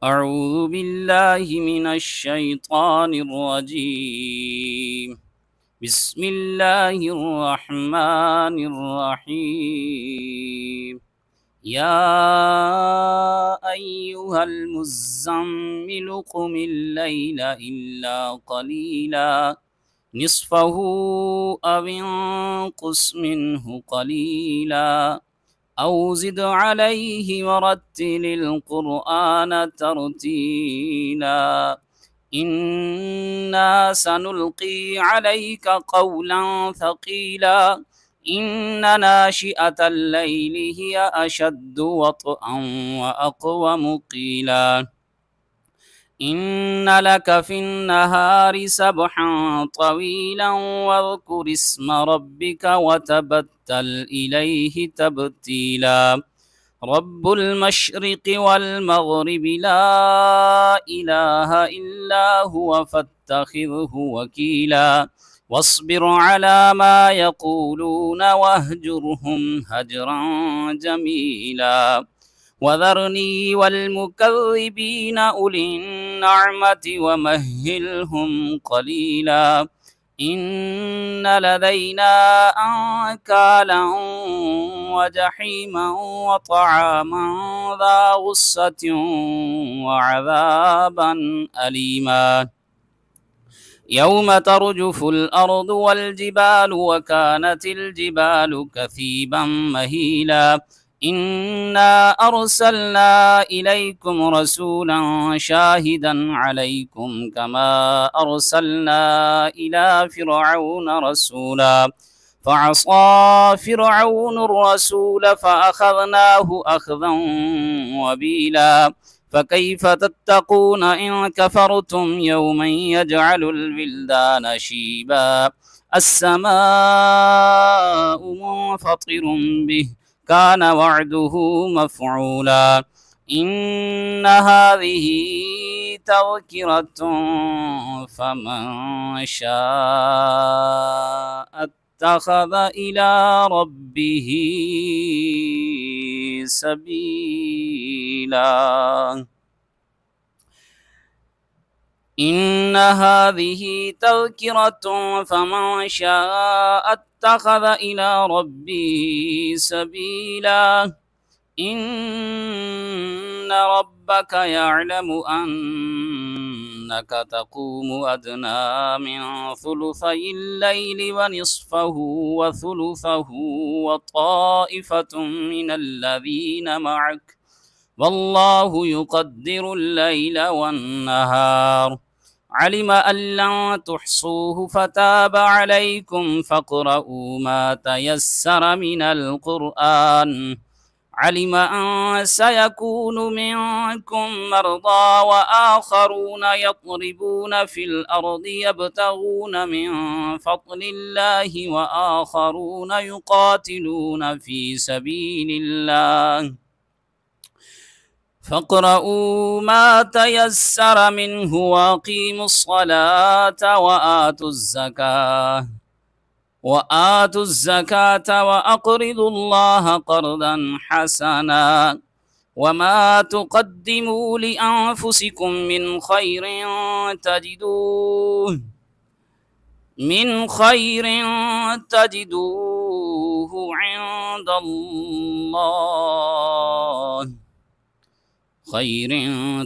أعوذ بالله من الشيطان الرجيم. بسم الله الرحمن الرحيم. يا أيها المزمل قم الليل إلا قليلا نصفه أو انقص منه قليلا أو زد عليه ورتل القرآن ترتيلا إنا سنلقي عليك قولا ثقيلا إن ناشئة الليل هي أشد وطئا وأقوم قيلا إن لك في النهار سبحا طويلا واذكر اسم ربك وتبتل إليه تبتيلا رب المشرق والمغرب لا إله إلا هو فاتخذه وكيلا واصبر على ما يقولون واهجرهم هجرا جميلا وذرني والمكذبين أولي النعمة ومهلهم قليلا إن لدينا أنكالا وجحيما وطعاما ذا غصة وعذابا أليما يوم ترجف الأرض والجبال وكانت الجبال كثيبا مهيلا إنا أرسلنا إليكم رسولا شاهدا عليكم كما أرسلنا إلى فرعون رسولا فعصى فرعون الرسول فأخذناه أخذا وبيلا فكيف تتقون إن كفرتم يوما يجعل الولدان شيبا السماء منفطر به كان وعده مفعولا إن هذه تذكرة فمن شاء اتخذ إلى ربه سبيلا إن هذه تذكرة فمن شاء اتخذ إلى ربه سبيلا إن ربك يعلم أنك تقوم أدنى من ثلثي الليل ونصفه وثلثه وطائفة من الذين معك والله يقدر الليل والنهار علم أن لن تحصوه فتاب عليكم فاقرؤوا ما تيسر من القرآن علم أن سيكون منكم مرضى وآخرون يضربون في الأرض يبتغون من فضل الله وآخرون يقاتلون في سبيل الله فاقرؤوا ما تيسر منه وأقيموا الصلاة وآتوا الزكاة وأقرضوا الله قرضا حسنا وما تقدموا لأنفسكم من خير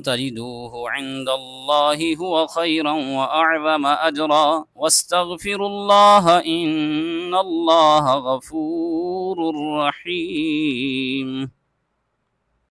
تجدوه عند الله هو خيرا وأعظم أجرا واستغفروا الله إن الله غفور رحيم.